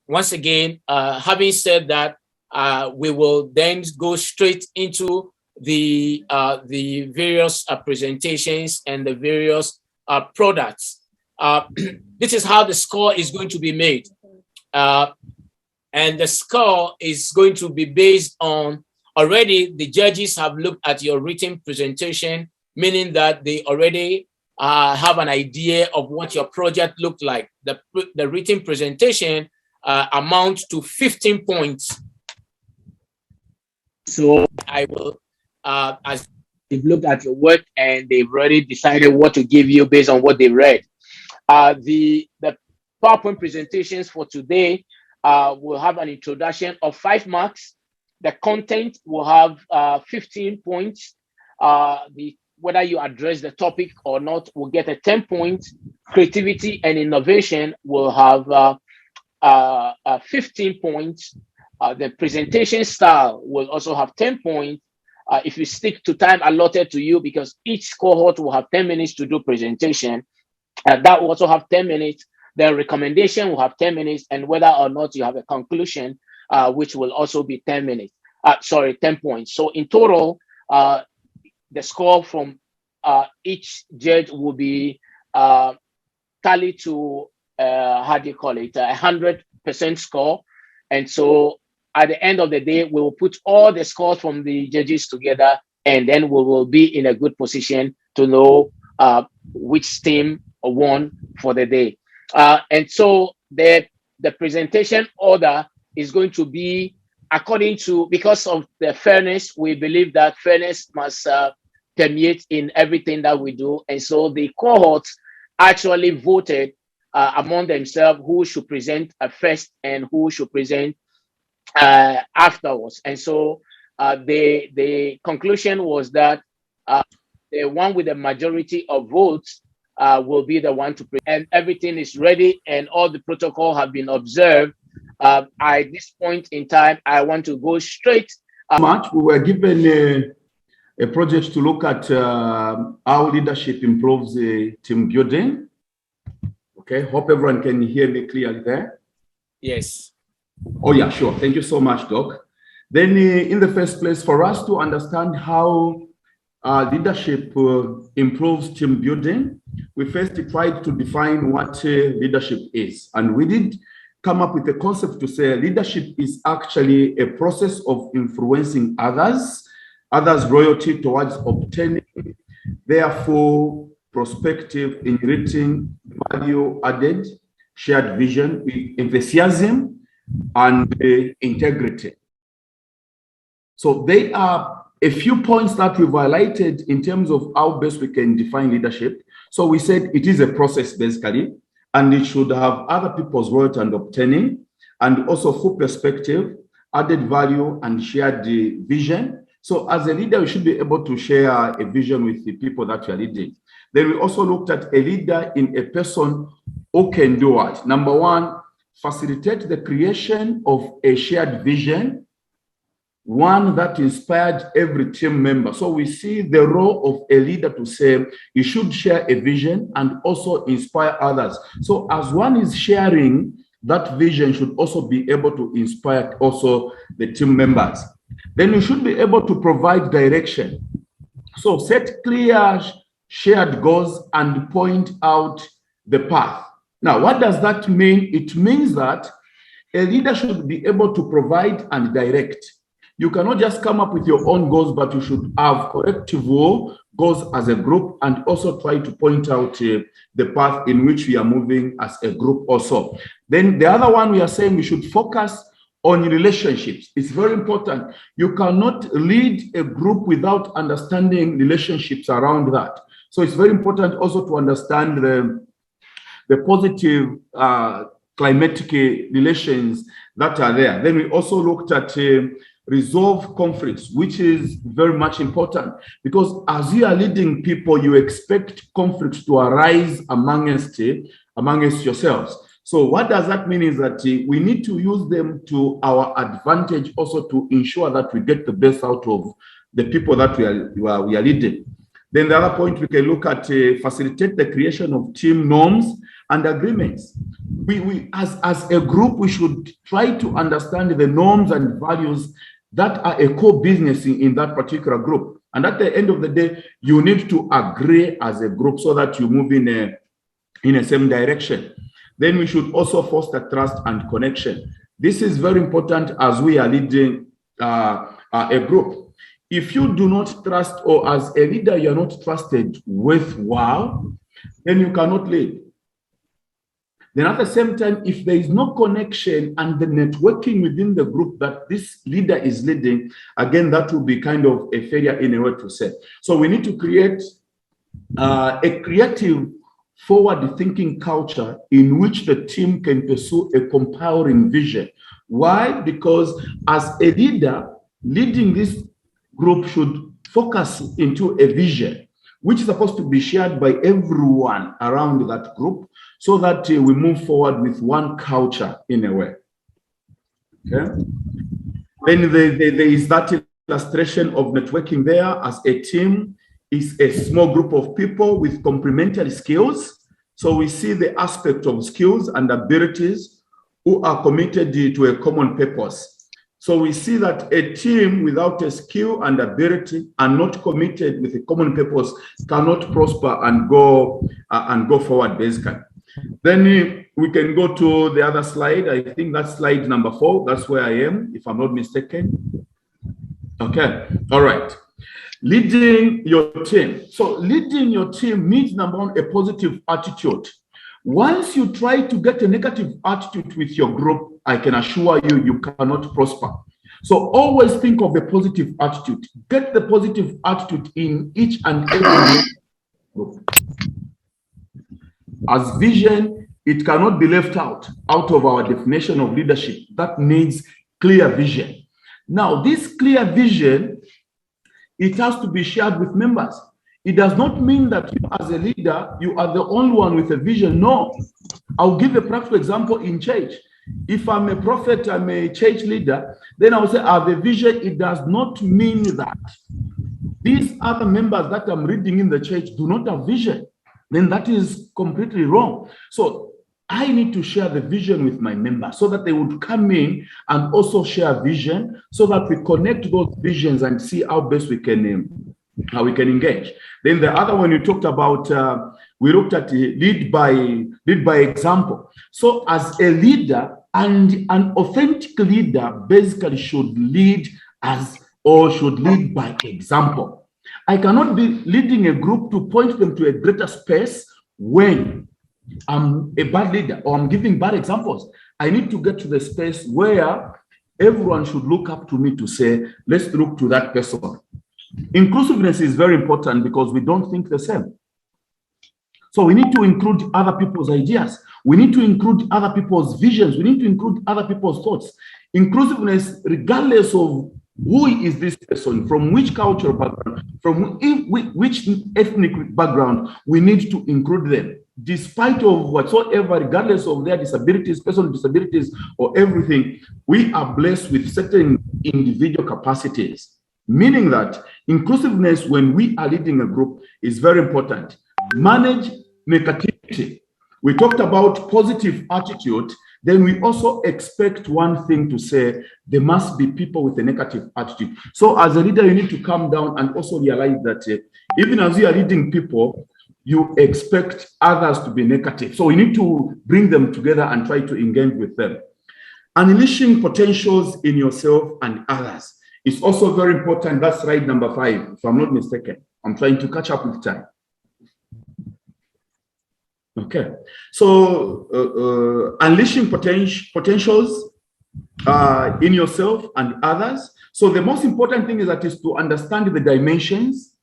once again, having said that, we will then go straight into the various presentations and the various products. This is how the score is going to be made. And the score is going to be based on, already the judges have looked at your written presentation, meaning that they already have an idea of what your project looked like. The written presentation amounts to 15 points. So I will, as they've looked at your work and they've already decided what to give you based on what they read. The PowerPoint presentations for today will have an introduction of 5 marks. The content will have 15 points. Whether you address the topic or not will get a 10 points. Creativity and innovation will have 15 points. The presentation style will also have 10 points. If you stick to time allotted to you, because each cohort will have 10 minutes to do presentation, that will also have 10 minutes. The recommendation will have 10 minutes, and whether or not you have a conclusion, which will also be 10 minutes. 10 points. So in total, the score from each judge will be tallied to, 100% score. And so at the end of the day, we will put all the scores from the judges together, and then we will be in a good position to know which team won for the day. And so the presentation order is going to be according to, because of the fairness, we believe that fairness must permeate in everything that we do. And so the cohorts actually voted among themselves who should present first and who should present afterwards. And so the conclusion was that the one with the majority of votes will be the one to present. And everything is ready and all the protocol have been observed. At this point in time, I want to go straight. We were given a project to look at how leadership improves team building. Okay, hope everyone can hear me clearly there. Yes. Oh yeah, sure. Thank you so much, Doc. Then in the first place, for us to understand how leadership improves team building, we first tried to define what leadership is. And we did come up with a concept to say leadership is actually a process of influencing others' loyalty towards obtaining, therefore, prospective, enriching, value-added, shared vision with enthusiasm and integrity. So they are a few points that we've highlighted in terms of how best we can define leadership. So we said it is a process basically, and it should have other people's loyalty and obtaining, and also full perspective, added value, and shared vision. So as a leader, you should be able to share a vision with the people that you are leading. Then we also looked at a leader in a person who can do what? Number one, facilitate the creation of a shared vision, one that inspired every team member. So we see the role of a leader to say, you should share a vision and also inspire others. So as one is sharing, that vision should also be able to inspire also the team members. Then you should be able to provide direction. So set clear shared goals and point out the path. Now, what does that mean? It means that a leader should be able to provide and direct. You cannot just come up with your own goals, but you should have collective goals as a group and also try to point out the path in which we are moving as a group also. Then the other one, we are saying we should focus on relationships. It's very important. You cannot lead a group without understanding relationships around that. So it's very important also to understand the positive climatic relations that are there. Then we also looked at resolve conflicts, which is very much important, because as you are leading people, you expect conflicts to arise amongst yourselves. So what does that mean is that we need to use them to our advantage also to ensure that we get the best out of the people that we are leading. Then the other point we can look at, facilitate the creation of team norms and agreements. We as a group, we should try to understand the norms and values that are a core business in that particular group. And at the end of the day, you need to agree as a group so that you move in a same direction. Then we should also foster trust and connection. This is very important as we are leading a group. If you do not trust, or as a leader, you are not trusted with then you cannot lead. Then at the same time, if there is no connection and the networking within the group that this leader is leading, again, that will be kind of a failure in a way to say. So we need to create a creative, forward-thinking culture in which the team can pursue a compelling vision. Why? Because as a leader, leading this group should focus into a vision, which is supposed to be shared by everyone around that group, so that we move forward with one culture in a way. Okay. Then there is that illustration of networking there. As a team is a small group of people with complementary skills. So we see the aspect of skills and abilities who are committed to a common purpose. So we see that a team without a skill and ability and not committed with a common purpose cannot prosper and go forward, basically. Then we can go to the other slide. I think that's slide number 4. That's where I am, if I'm not mistaken. Okay, all right. Leading your team. So leading your team means, number one, a positive attitude. Once you try to get a negative attitude with your group, I can assure you, you cannot prosper. So always think of a positive attitude. Get the positive attitude in each and every group. As vision, it cannot be left out of our definition of leadership. That needs clear vision. Now, this clear vision, it has to be shared with members. It does not mean that you as a leader, you are the only one with a vision. No. I'll give a practical example in church. If I'm a prophet, I'm a church leader, then I'll say I have a vision. It does not mean that these other members that I'm reading in the church do not have vision. Then that is completely wrong. So I need to share the vision with my members so that they would come in and also share vision, so that we connect those visions and see how best we can engage. Then the other one you talked about, we looked at lead by example. So as a leader, and an authentic leader basically should lead by example. I cannot be leading a group to point them to a greater space when I'm a bad leader or I'm giving bad examples. I need to get to the space where everyone should look up to me to say, let's look to that person. Inclusiveness is very important because we don't think the same. So we need to include other people's ideas. We need to include other people's visions. We need to include other people's thoughts. Inclusiveness, regardless of who is this person, from which cultural background, from which ethnic background, we need to include them, despite of whatsoever, regardless of their disabilities, personal disabilities, or everything. We are blessed with certain individual capacities, meaning that inclusiveness, when we are leading a group, is very important. Manage negativity. We talked about positive attitude. Then we also expect one thing to say, there must be people with a negative attitude. So as a leader, you need to calm down and also realize that even as you are leading people, you expect others to be negative. So we need to bring them together and try to engage with them. Unleashing potentials in yourself and others is also very important. That's slide number 5, if I'm not mistaken. I'm trying to catch up with time. Okay, so unleashing potentials in yourself and others. So the most important thing is to understand the dimensions.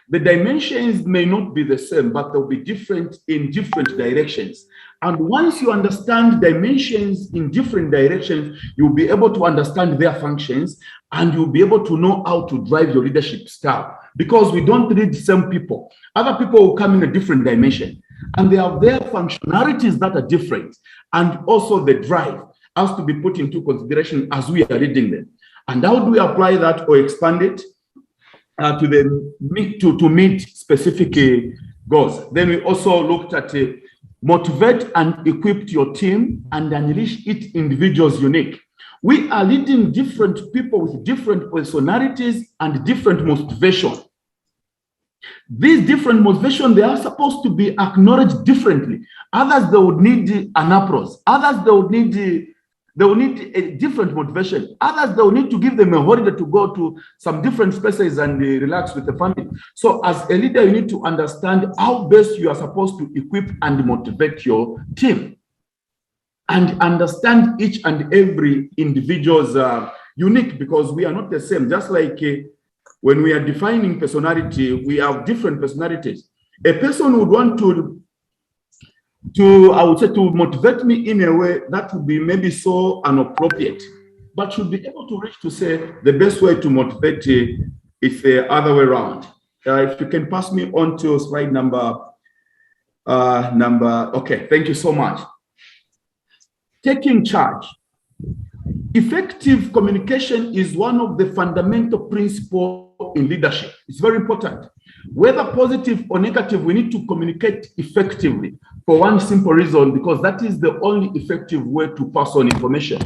The dimensions may not be the same, but they'll be different in different directions. And once you understand dimensions in different directions, you'll be able to understand their functions, and you'll be able to know how to drive your leadership style. Because we don't lead the same people. Other people will come in a different dimension, and they have their functionalities that are different. And also the drive has to be put into consideration as we are leading them. And how do we apply that or expand it to meet specific goals? Then we also looked at motivate and equip your team, and unleash each individual's unique. We are leading different people with different personalities and different motivation. These different motivations, they are supposed to be acknowledged differently. Others, they would need an applause. Others, they would need a different motivation. Others, they will need to give them a holiday to go to some different spaces and relax with the family. So as a leader, you need to understand how best you are supposed to equip and motivate your team, and understand each and every individual's unique, because we are not the same. Just like when we are defining personality, we have different personalities. A person would want to I would say, to motivate me in a way that would be maybe so inappropriate, but should be able to reach to say the best way to motivate is the other way around. If you can pass me on to slide number, okay, thank you so much. Taking charge. Effective communication is one of the fundamental principles in leadership. It's very important. Whether positive or negative, we need to communicate effectively for one simple reason, because that is the only effective way to pass on information.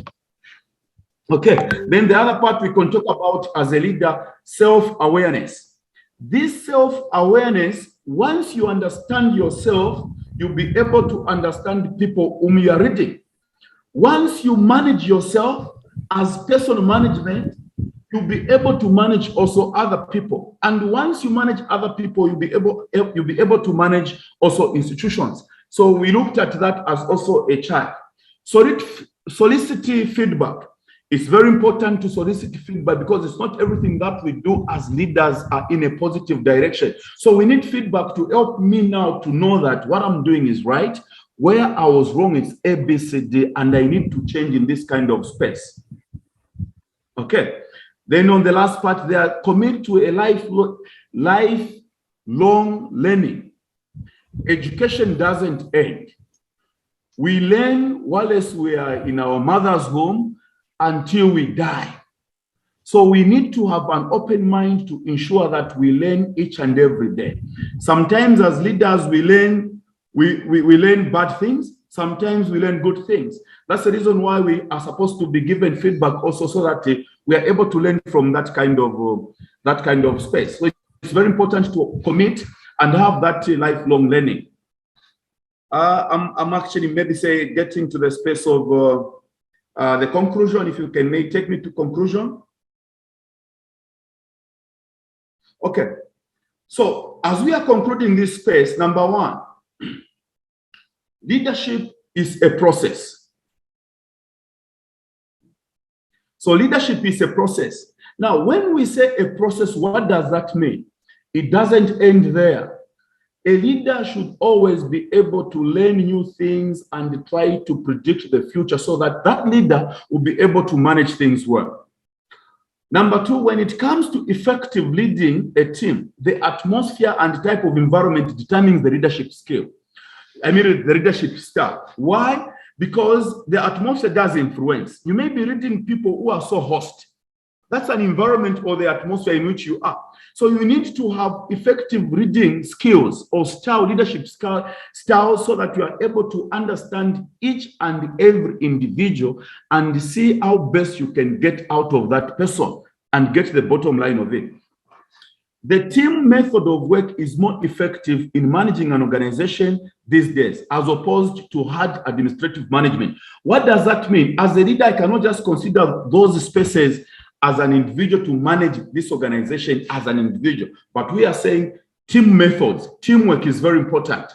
Okay, then the other part we can talk about as a leader, self-awareness. This self-awareness, once you understand yourself, you'll be able to understand people whom you are leading. Once you manage yourself as personal management, you'll be able to manage also other people. And once you manage other people, you'll be able to manage also institutions. So we looked at that as also a chart. Solicit feedback. It's very important to solicit feedback, because it's not everything that we do as leaders are in a positive direction. So we need feedback to help me now to know that what I'm doing is right. Where I was wrong is A, B, C, D, and I need to change in this kind of space. Okay. Then on the last part, they are committed to a lifelong learning. Education doesn't end. We learn while we are in our mother's home until we die. So we need to have an open mind to ensure that we learn each and every day. Sometimes as leaders, we learn bad things. Sometimes we learn good things. That's the reason why we are supposed to be given feedback also, so that we are able to learn from that kind of space. So it's very important to commit and have that lifelong learning. I'm actually maybe getting to the space of the conclusion. If you can take me to conclusion. Okay. So as we are concluding this space, number one, leadership is a process. So leadership is a process. Now, when we say a process, what does that mean? It doesn't end there. A leader should always be able to learn new things and try to predict the future, so that that leader will be able to manage things well. Number two, when it comes to effective leading a team, the atmosphere and type of environment determines the leadership skill. The leadership style. Why? Because the atmosphere does influence. You may be leading people who are so hostile. That's an environment or the atmosphere in which you are. So you need to have effective reading skills or leadership style, so that you are able to understand each and every individual and see how best you can get out of that person and get the bottom line of it. The team method of work is more effective in managing an organization these days, as opposed to hard administrative management. What does that mean? As a leader, I cannot just consider those spaces as an individual to manage this organization as an individual, but we are saying team methods. Teamwork is very important.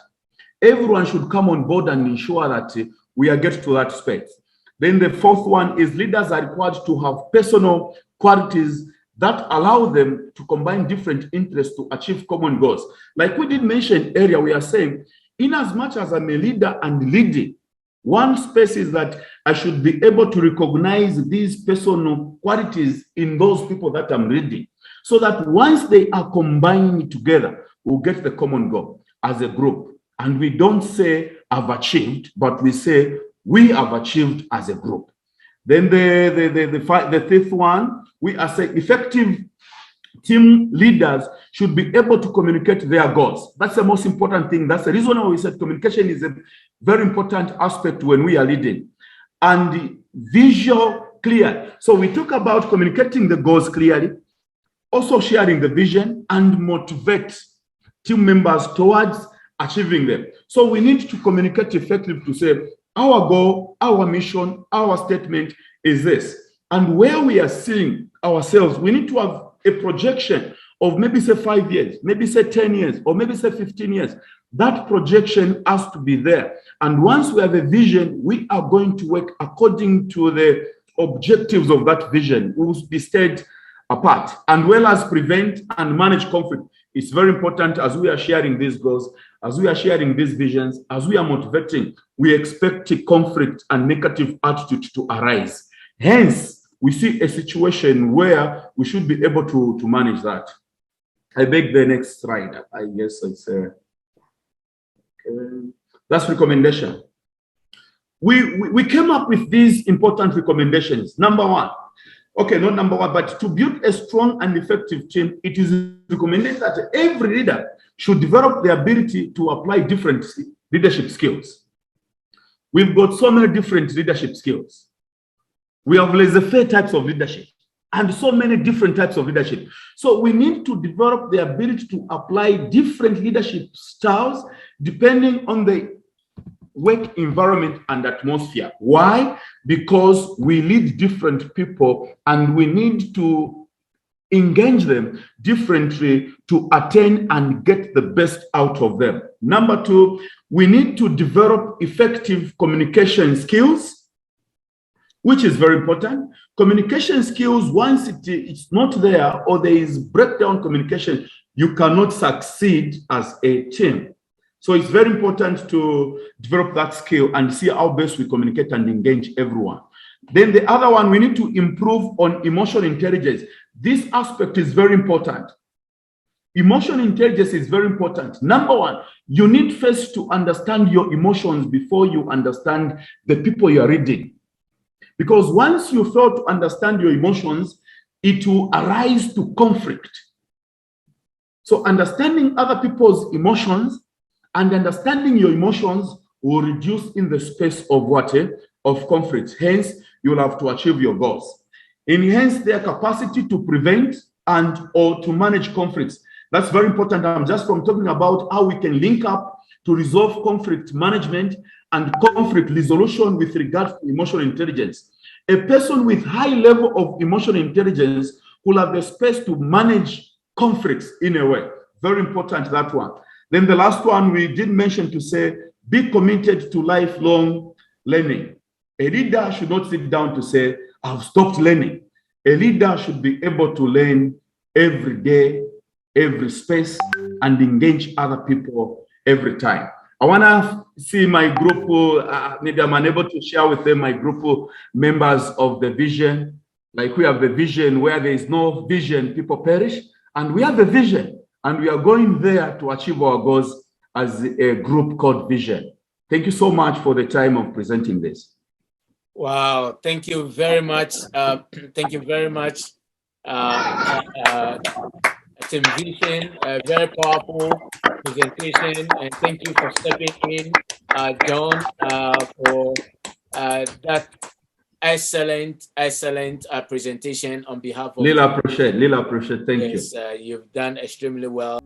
Everyone should come on board and ensure that we are getting to that space. Then the fourth one is leaders are required to have personal qualities that allow them to combine different interests to achieve common goals. Like we did mention earlier, we are saying, in as much as I'm a leader and leading, one space is that I should be able to recognize these personal qualities in those people that I'm leading, so that once they are combined together, we'll get the common goal as a group. And we don't say I've achieved, but we say we have achieved as a group. Then the fifth one, we are saying effective team leaders should be able to communicate their goals. That's the most important thing. That's the reason why we said communication Very important aspect when we are leading. And visual clear. So we talk about communicating the goals clearly, also sharing the vision, and motivate team members towards achieving them. So we need to communicate effectively to say, our goal, our mission, our statement is this. And where we are seeing ourselves, we need to have a projection of maybe say 5 years, maybe say 10 years, or maybe say 15 years. That projection has to be there. And once we have a vision, we are going to work according to the objectives of that vision. We will be stayed apart, and well as prevent and manage conflict. It's very important as we are sharing these goals, as we are sharing these visions, as we are motivating, we expect conflict and negative attitude to arise. Hence, we see a situation where we should be able to manage that. I beg the next slide. I guess it's that's recommendation. We came up with these important recommendations. Number one, okay, not number one, but to build a strong and effective team, it is recommended that every leader should develop the ability to apply different leadership skills. We've got so many different leadership skills. We have laissez-faire types of leadership and so many different types of leadership. So we need to develop the ability to apply different leadership styles depending on the work environment and atmosphere. Why? Because we lead different people and we need to engage them differently to attain and get the best out of them. Number two, we need to develop effective communication skills, which is very important. Communication skills, once it's not there or there is breakdown communication, you cannot succeed as a team. So it's very important to develop that skill and see how best we communicate and engage everyone. Then the other one, we need to improve on emotional intelligence. This aspect is very important. Emotional intelligence is very important. Number one, you need first to understand your emotions before you understand the people you are reading. Because once you fail to understand your emotions, it will arise to conflict. So understanding other people's emotions and understanding your emotions will reduce in the space of what? Of conflict. Hence, you will have to achieve your goals. Enhance their capacity to prevent and or to manage conflicts. That's very important. I'm just talking about how we can link up to resolve conflict management and conflict resolution with regard to emotional intelligence. A person with high level of emotional intelligence will have the space to manage conflicts in a way. Very important, that one. Then the last one we did mention to say, be committed to lifelong learning. A leader should not sit down to say, I've stopped learning. A leader should be able to learn every day, every space, and engage other people every time. I want to see my group, maybe I'm unable to share with them my group members of the vision. Like we have the vision where there is no vision, people perish. And we have the vision. And we are going there to achieve our goals as a group called Vision. Thank you so much for the time of presenting this. Wow, thank you very much. Thank you very much, Team Vision. A very powerful presentation, and thank you for stepping in, John, for that excellent presentation on behalf of Lila appreciate. Thank you. Yes, you've done extremely well.